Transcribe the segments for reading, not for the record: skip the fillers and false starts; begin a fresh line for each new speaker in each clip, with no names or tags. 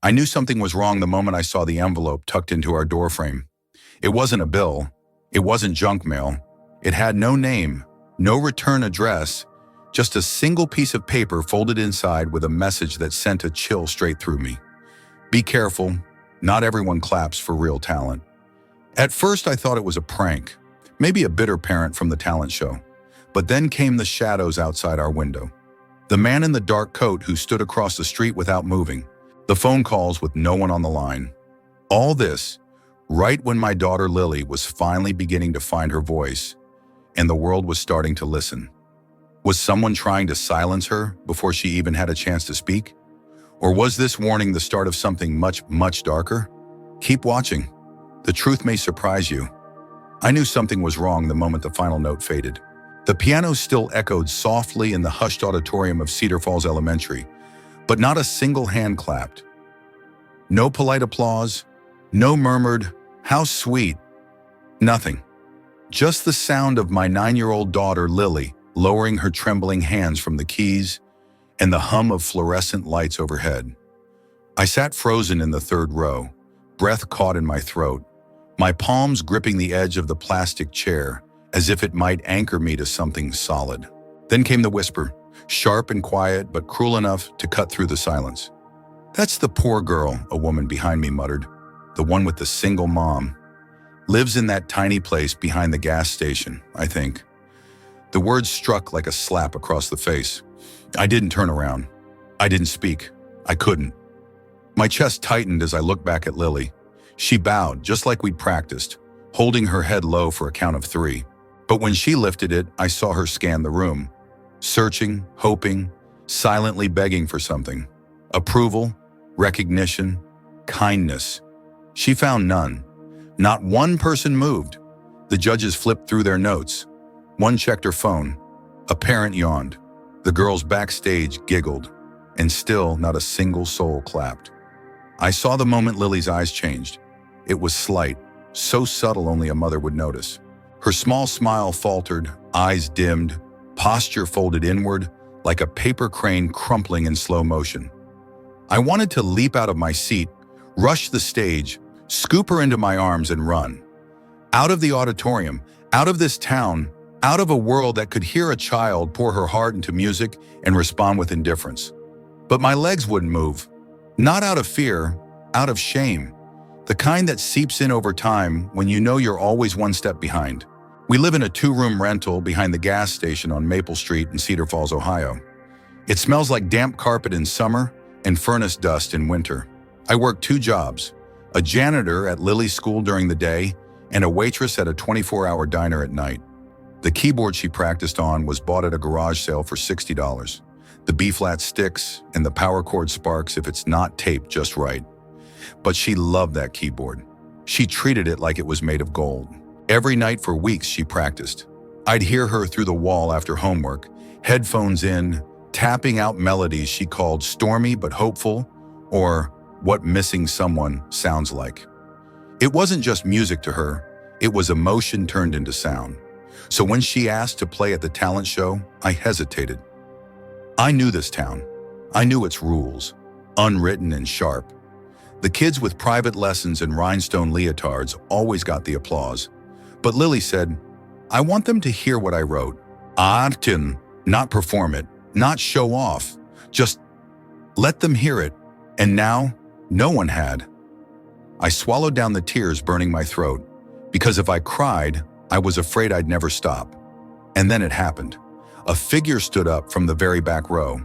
I knew something was wrong the moment I saw the envelope tucked into our doorframe. It wasn't a bill. It wasn't junk mail. It had no name, no return address, just a single piece of paper folded inside with a message that sent a chill straight through me. Be careful, not everyone claps for real talent. At first I thought it was a prank, maybe a bitter parent from the talent show. But then came the shadows outside our window. The man in the dark coat who stood across the street without moving. The phone calls with no one on the line. All this, right when my daughter Lily was finally beginning to find her voice, and the world was starting to listen. Was someone trying to silence her before she even had a chance to speak? Or was this warning the start of something much, much darker? Keep watching. The truth may surprise you. I knew something was wrong the moment the final note faded. The piano still echoed softly in the hushed auditorium of Cedar Falls Elementary, but not a single hand clapped. No polite applause, no murmured, "How sweet." Nothing. Just the sound of my 9-year-old daughter Lily lowering her trembling hands from the keys and the hum of fluorescent lights overhead. I sat frozen in the third row, breath caught in my throat, my palms gripping the edge of the plastic chair as if it might anchor me to something solid. Then came the whisper, sharp and quiet but cruel enough to cut through the silence. "That's the poor girl," a woman behind me muttered. "The one with the single mom. Lives in that tiny place behind the gas station, I think." The words struck like a slap across the face. I didn't turn around. I didn't speak. I couldn't. My chest tightened as I looked back at Lily. She bowed, just like we'd practiced, holding her head low for a count of 3. But when she lifted it, I saw her scan the room, searching, hoping, silently begging for something. Approval, recognition, kindness. She found none. Not one person moved. The judges flipped through their notes. One checked her phone. A parent yawned. The girls backstage giggled. And still not a single soul clapped. I saw the moment Lily's eyes changed. It was slight, so subtle only a mother would notice. Her small smile faltered, eyes dimmed, posture folded inward, like a paper crane crumpling in slow motion. I wanted to leap out of my seat, rush the stage, scoop her into my arms and run. Out of the auditorium, out of this town, out of a world that could hear a child pour her heart into music and respond with indifference. But my legs wouldn't move. Not out of fear, out of shame. The kind that seeps in over time when you know you're always one step behind. We live in a 2-room rental behind the gas station on Maple Street in Cedar Falls, Ohio. It smells like damp carpet in summer and furnace dust in winter. I work 2 jobs, a janitor at Lily's school during the day and a waitress at a 24-hour diner at night. The keyboard she practiced on was bought at a garage sale for $60. The B-flat sticks and the power cord sparks if it's not taped just right. But she loved that keyboard. She treated it like it was made of gold. Every night for weeks she practiced. I'd hear her through the wall after homework, headphones in, tapping out melodies she called stormy but hopeful, or what missing someone sounds like. It wasn't just music to her, it was emotion turned into sound. So when she asked to play at the talent show, I hesitated. I knew this town. I knew its rules, unwritten and sharp. The kids with private lessons and rhinestone leotards always got the applause. But Lily said, "I want them to hear what I wrote. Artin, not perform it, not show off. Just let them hear it." And now, no one had. I swallowed down the tears burning my throat, because if I cried, I was afraid I'd never stop. And then it happened. A figure stood up from the very back row.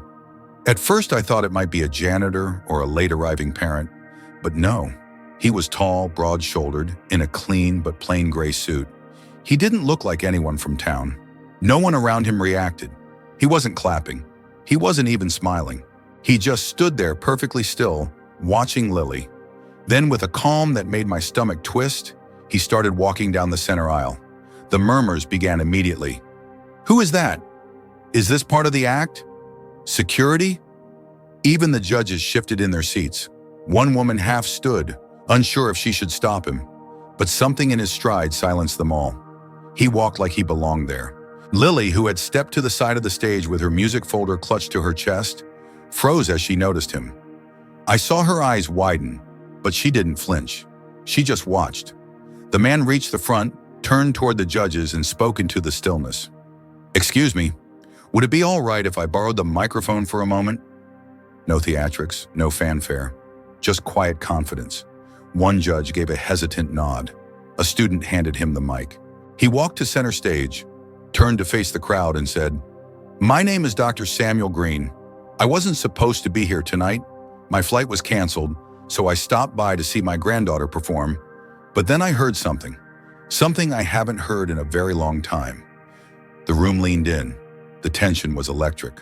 At first I thought it might be a janitor or a late-arriving parent, but no. He was tall, broad-shouldered, in a clean but plain gray suit. He didn't look like anyone from town. No one around him reacted. He wasn't clapping. He wasn't even smiling. He just stood there perfectly still, watching Lily. Then with a calm that made my stomach twist, he started walking down the center aisle. The murmurs began immediately. "Who is that? Is this part of the act? Security?" Even the judges shifted in their seats. One woman half stood, unsure if she should stop him, but something in his stride silenced them all. He walked like he belonged there. Lily, who had stepped to the side of the stage with her music folder clutched to her chest, froze as she noticed him. I saw her eyes widen, but she didn't flinch. She just watched. The man reached the front, turned toward the judges, and spoke into the stillness. "Excuse me, would it be all right if I borrowed the microphone for a moment?" No theatrics, no fanfare, just quiet confidence. One judge gave a hesitant nod. A student handed him the mic. He walked to center stage, turned to face the crowd, and said, "My name is Dr. Samuel Green. I wasn't supposed to be here tonight. My flight was canceled, so I stopped by to see my granddaughter perform. But then I heard something I haven't heard in a very long time." The room leaned in. The tension was electric.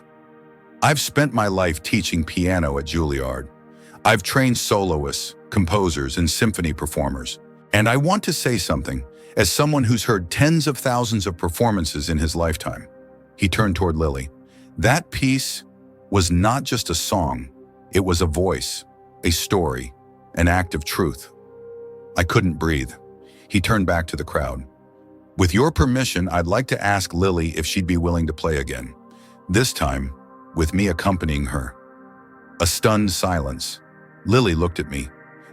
I've spent my life teaching piano at Juilliard. I've trained soloists, composers, and symphony performers. And I want to say something, as someone who's heard tens of thousands of performances in his lifetime. He turned toward Lily. That piece was not just a song. It was a voice, a story, an act of truth. I couldn't breathe. He turned back to the crowd. "With your permission, I'd like to ask Lily if she'd be willing to play again. This time, with me accompanying her." A stunned silence. Lily looked at me,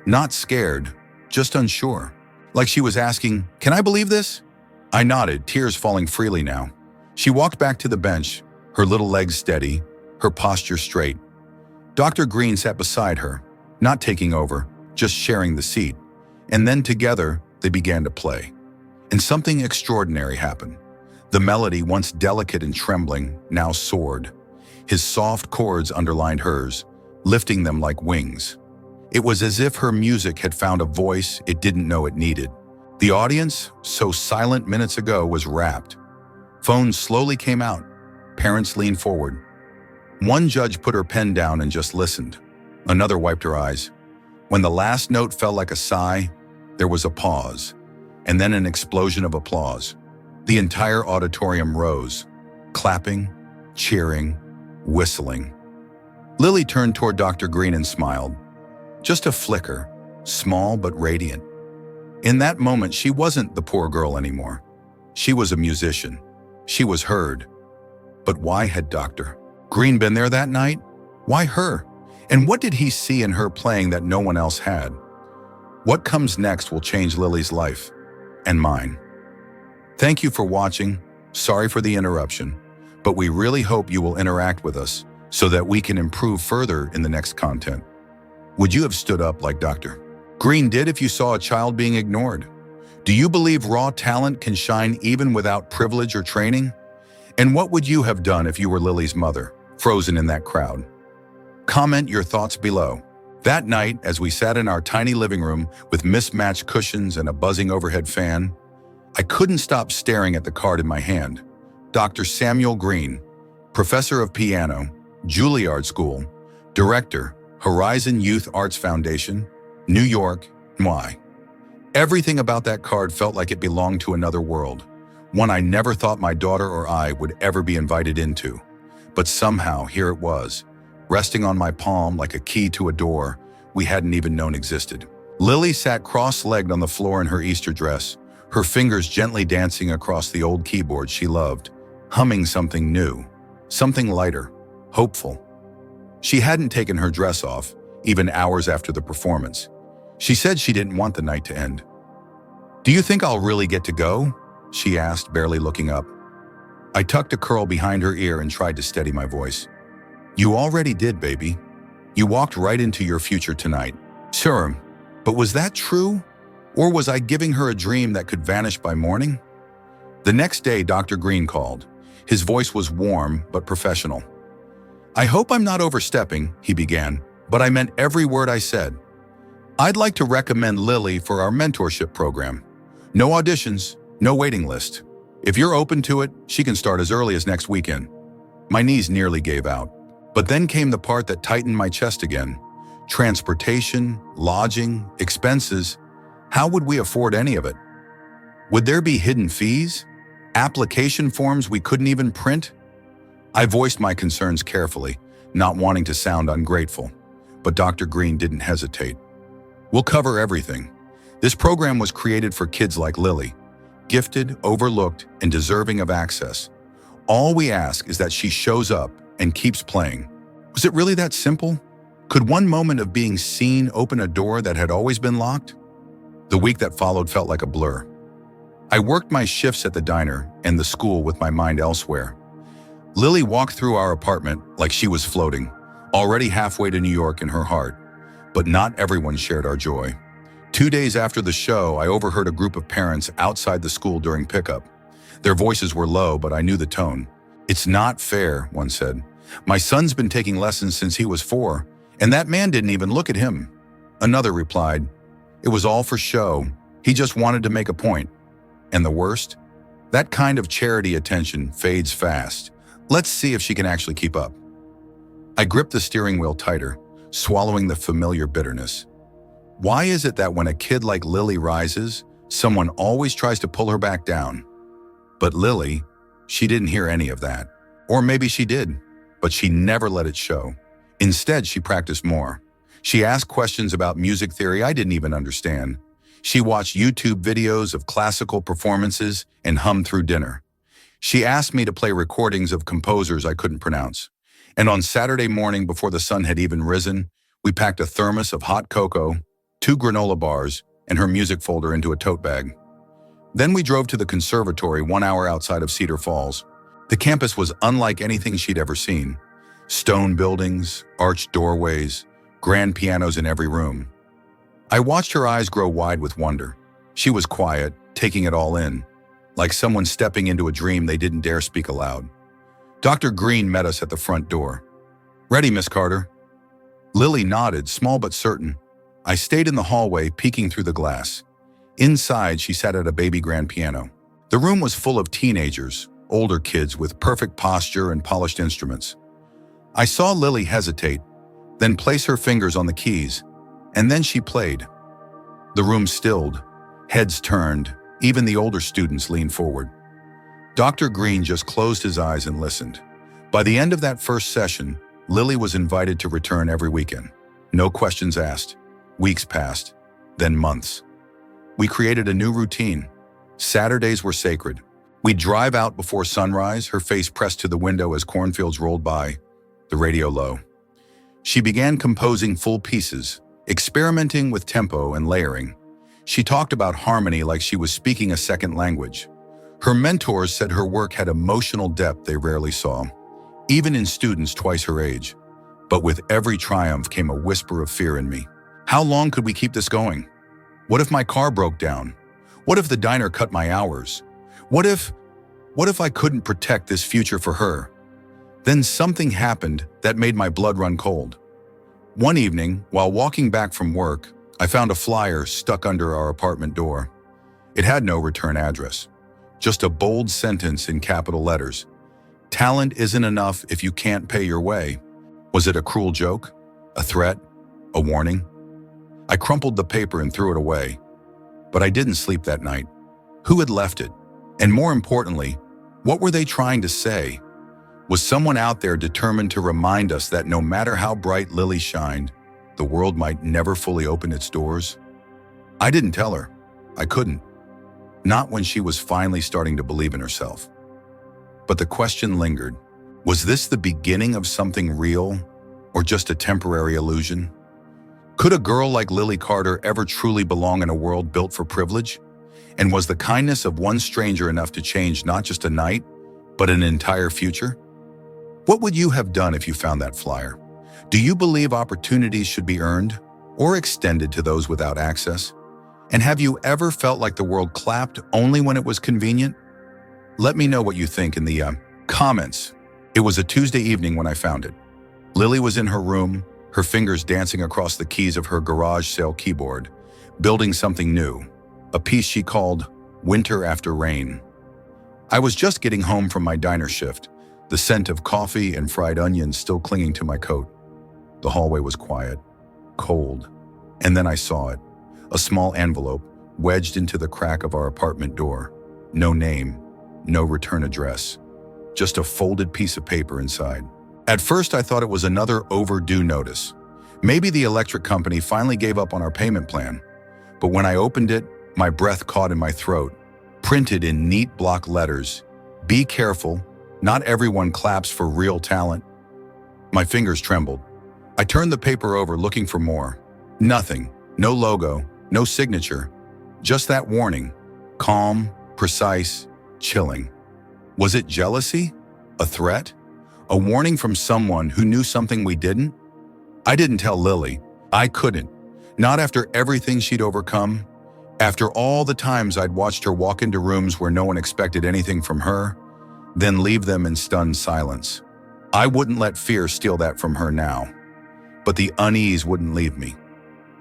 not scared, just unsure, like she was asking, "Can I believe this?" I nodded, tears falling freely now. She walked back to the bench, her little legs steady, her posture straight. Dr. Green sat beside her, not taking over, just sharing the seat. And then together, they began to play. And something extraordinary happened. The melody, once delicate and trembling, now soared. His soft chords underlined hers, lifting them like wings. It was as if her music had found a voice it didn't know it needed. The audience, so silent minutes ago, was rapt. Phones slowly came out. Parents leaned forward. One judge put her pen down and just listened. Another wiped her eyes. When the last note fell like a sigh, there was a pause, and then an explosion of applause. The entire auditorium rose, clapping, cheering, whistling. Lily turned toward Dr. Green and smiled. Just a flicker, small but radiant. In that moment, she wasn't the poor girl anymore. She was a musician. She was heard. But why had Dr. Green been there that night? Why her? And what did he see in her playing that no one else had? What comes next will change Lily's life, and mine. Thank you for watching. Sorry for the interruption, but we really hope you will interact with us so that we can improve further in the next content. Would you have stood up like Dr. Green did if you saw a child being ignored? Do you believe raw talent can shine even without privilege or training? And what would you have done if you were Lily's mother, frozen in that crowd? Comment your thoughts below. That night, as we sat in our tiny living room with mismatched cushions and a buzzing overhead fan, I couldn't stop staring at the card in my hand. Dr. Samuel Green, Professor of Piano, Juilliard School, Director, Horizon Youth Arts Foundation, New York, NY. Everything about that card felt like it belonged to another world, one I never thought my daughter or I would ever be invited into. But somehow, here it was, resting on my palm like a key to a door we hadn't even known existed. Lily sat cross-legged on the floor in her Easter dress, her fingers gently dancing across the old keyboard she loved, humming something new, something lighter, hopeful. She hadn't taken her dress off, even hours after the performance. She said she didn't want the night to end. "Do you think I'll really get to go?" she asked, barely looking up. I tucked a curl behind her ear and tried to steady my voice. "You already did, baby. You walked right into your future tonight." Sure, but was that true? Or was I giving her a dream that could vanish by morning? The next day, Dr. Green called. His voice was warm but professional. "I hope I'm not overstepping," he began, "but I meant every word I said. I'd like to recommend Lily for our mentorship program. No auditions, no waiting list. If you're open to it, she can start as early as next weekend." My knees nearly gave out. But then came the part that tightened my chest again. Transportation, lodging, expenses. How would we afford any of it? Would there be hidden fees? Application forms we couldn't even print? I voiced my concerns carefully, not wanting to sound ungrateful. But Dr. Green didn't hesitate. "We'll cover everything. This program was created for kids like Lily, gifted, overlooked, and deserving of access. All we ask is that she shows up and keeps playing." Was it really that simple? Could one moment of being seen open a door that had always been locked? The week that followed felt like a blur. I worked my shifts at the diner and the school with my mind elsewhere. Lily walked through our apartment like she was floating, already halfway to New York in her heart. But not everyone shared our joy. 2 days after the show, I overheard a group of parents outside the school during pickup. Their voices were low, but I knew the tone. "It's not fair," one said. "My son's been taking lessons since he was 4, and that man didn't even look at him." Another replied, "It was all for show. He just wanted to make a point." And the worst? That kind of charity attention fades fast. Let's see if she can actually keep up. I gripped the steering wheel tighter, swallowing the familiar bitterness. Why is it that when a kid like Lily rises, someone always tries to pull her back down? But Lily, she didn't hear any of that. Or maybe she did, but she never let it show. Instead, she practiced more. She asked questions about music theory I didn't even understand. She watched YouTube videos of classical performances and hummed through dinner. She asked me to play recordings of composers I couldn't pronounce. And on Saturday morning, before the sun had even risen, we packed a thermos of hot cocoa, 2 granola bars, and her music folder into a tote bag. Then we drove to the conservatory 1 hour outside of Cedar Falls. The campus was unlike anything she'd ever seen. Stone buildings, arched doorways, grand pianos in every room. I watched her eyes grow wide with wonder. She was quiet, taking it all in, like someone stepping into a dream they didn't dare speak aloud. Dr. Green met us at the front door. "Ready, Miss Carter?" Lily nodded, small but certain. I stayed in the hallway, peeking through the glass. Inside, she sat at a baby grand piano. The room was full of teenagers, older kids with perfect posture and polished instruments. I saw Lily hesitate, then place her fingers on the keys, and then she played. The room stilled, heads turned, even the older students leaned forward. Dr. Green just closed his eyes and listened. By the end of that first session, Lily was invited to return every weekend. No questions asked. Weeks passed, then months. We created a new routine. Saturdays were sacred. We'd drive out before sunrise, her face pressed to the window as cornfields rolled by, the radio low. She began composing full pieces, experimenting with tempo and layering. She talked about harmony like she was speaking a second language. Her mentors said her work had emotional depth they rarely saw, even in students twice her age. But with every triumph came a whisper of fear in me. How long could we keep this going? What if my car broke down? What if the diner cut my hours? What if I couldn't protect this future for her? Then something happened that made my blood run cold. One evening, while walking back from work, I found a flyer stuck under our apartment door. It had no return address, just a bold sentence in capital letters. "Talent isn't enough if you can't pay your way." Was it a cruel joke? A threat? A warning? I crumpled the paper and threw it away. But I didn't sleep that night. Who had left it? And more importantly, what were they trying to say? Was someone out there determined to remind us that no matter how bright Lily shined, the world might never fully open its doors? I didn't tell her. I couldn't. Not when she was finally starting to believe in herself. But the question lingered. Was this the beginning of something real, or just a temporary illusion? Could a girl like Lily Carter ever truly belong in a world built for privilege? And was the kindness of one stranger enough to change not just a night, but an entire future? What would you have done if you found that flyer? Do you believe opportunities should be earned or extended to those without access? And have you ever felt like the world clapped only when it was convenient? Let me know what you think in the comments. It was a Tuesday evening when I found it. Lily was in her room, her fingers dancing across the keys of her garage sale keyboard, building something new, a piece she called Winter After Rain. I was just getting home from my diner shift, the scent of coffee and fried onions still clinging to my coat. The hallway was quiet, cold, and then I saw it, a small envelope wedged into the crack of our apartment door. No name, no return address, just a folded piece of paper inside. At first, I thought it was another overdue notice. Maybe the electric company finally gave up on our payment plan. But when I opened it, my breath caught in my throat. Printed in neat block letters, "Be careful, not everyone claps for real talent." My fingers trembled. I turned the paper over looking for more. Nothing. No logo, no signature. Just that warning. Calm, precise, chilling. Was it jealousy? A threat? A warning from someone who knew something we didn't? I didn't tell Lily. I couldn't. Not after everything she'd overcome. After all the times I'd watched her walk into rooms where no one expected anything from her, then leave them in stunned silence. I wouldn't let fear steal that from her now. But the unease wouldn't leave me.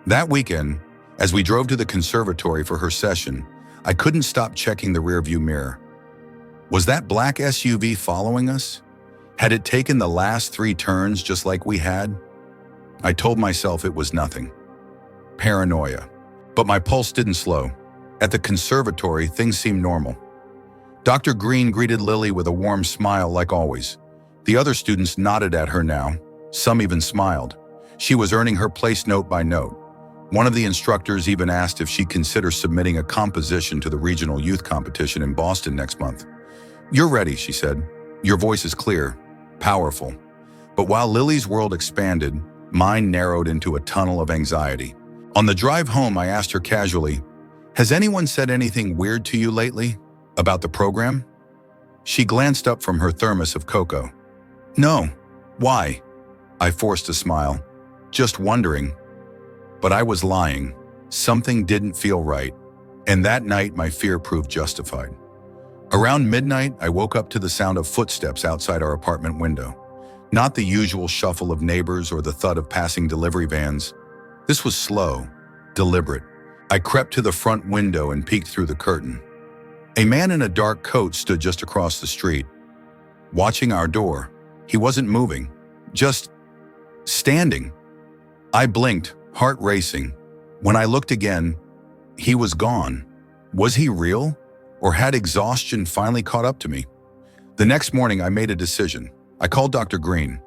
That weekend, as we drove to the conservatory for her session, I couldn't stop checking the rearview mirror. Was that black SUV following us? Had it taken the last 3 turns just like we had? I told myself it was nothing. Paranoia. But my pulse didn't slow. At the conservatory, things seemed normal. Dr. Green greeted Lily with a warm smile like always. The other students nodded at her now. Some even smiled. She was earning her place note by note. One of the instructors even asked if she'd consider submitting a composition to the regional youth competition in Boston next month. "You're ready," she said. "Your voice is clear, powerful." But while Lily's world expanded, mine narrowed into a tunnel of anxiety. On the drive home, I asked her casually, "Has anyone said anything weird to you lately? About the program?" She glanced up from her thermos of cocoa. "No. Why?" I forced a smile. "Just wondering." But I was lying. Something didn't feel right. And that night, my fear proved justified. Around midnight, I woke up to the sound of footsteps outside our apartment window. Not the usual shuffle of neighbors or the thud of passing delivery vans. This was slow, deliberate. I crept to the front window and peeked through the curtain. A man in a dark coat stood just across the street, watching our door. He wasn't moving, just standing. I blinked, heart racing. When I looked again, he was gone. Was he real? Or had exhaustion finally caught up to me? The next morning, I made a decision. I called Dr. Green.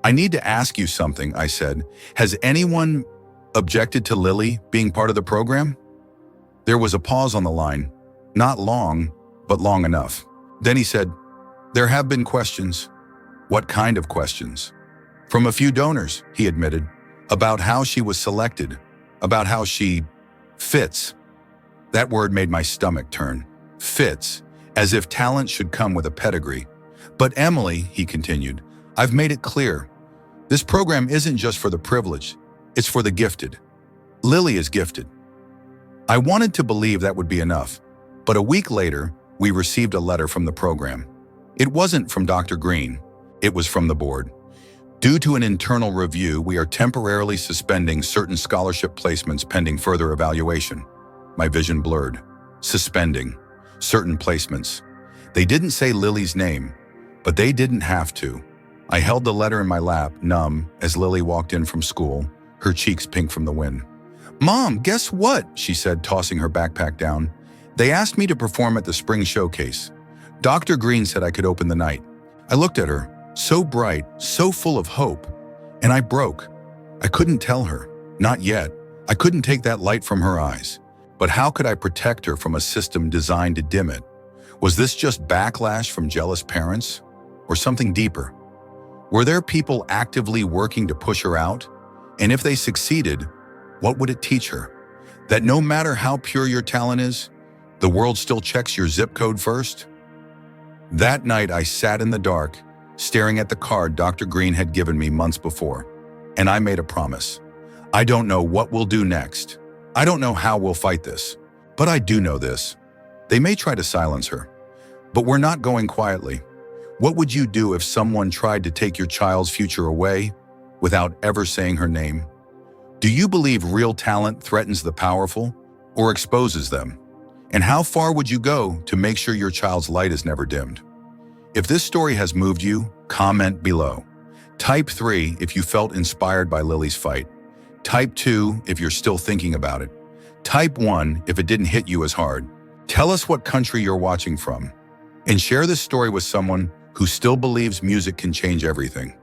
"I need to ask you something," I said. "Has anyone objected to Lily being part of the program?" There was a pause on the line. Not long, but long enough. Then he said, "There have been questions." "What kind of questions?" "From a few donors," he admitted, "about how she was selected, about how she fits." That word made my stomach turn. Fits, as if talent should come with a pedigree. "But Emily," he continued, "I've made it clear. This program isn't just for the privileged, it's for the gifted. Lily is gifted." I wanted to believe that would be enough, but a week later, we received a letter from the program. It wasn't from Dr. Green, it was from the board. "Due to an internal review, we are temporarily suspending certain scholarship placements pending further evaluation." My vision blurred. Suspending certain placements. They didn't say Lily's name, but they didn't have to. I held the letter in my lap, numb, as Lily walked in from school, her cheeks pink from the wind. "Mom, guess what?" she said, tossing her backpack down. "They asked me to perform at the spring showcase. Dr. Green said I could open the night." I looked at her, so bright, so full of hope, and I broke. I couldn't tell her, not yet. I couldn't take that light from her eyes. But how could I protect her from a system designed to dim it? Was this just backlash from jealous parents? Or something deeper? Were there people actively working to push her out? And if they succeeded, what would it teach her? That no matter how pure your talent is, the world still checks your zip code first? That night, I sat in the dark, staring at the card Dr. Green had given me months before. And I made a promise. I don't know what we'll do next. I don't know how we'll fight this. But I do know this. They may try to silence her. But we're not going quietly. What would you do if someone tried to take your child's future away without ever saying her name? Do you believe real talent threatens the powerful or exposes them? And how far would you go to make sure your child's light is never dimmed? If this story has moved you, comment below. Type 3 if you felt inspired by Lily's fight. Type 2 if you're still thinking about it. Type 1 if it didn't hit you as hard. Tell us what country you're watching from. And share this story with someone who still believes music can change everything.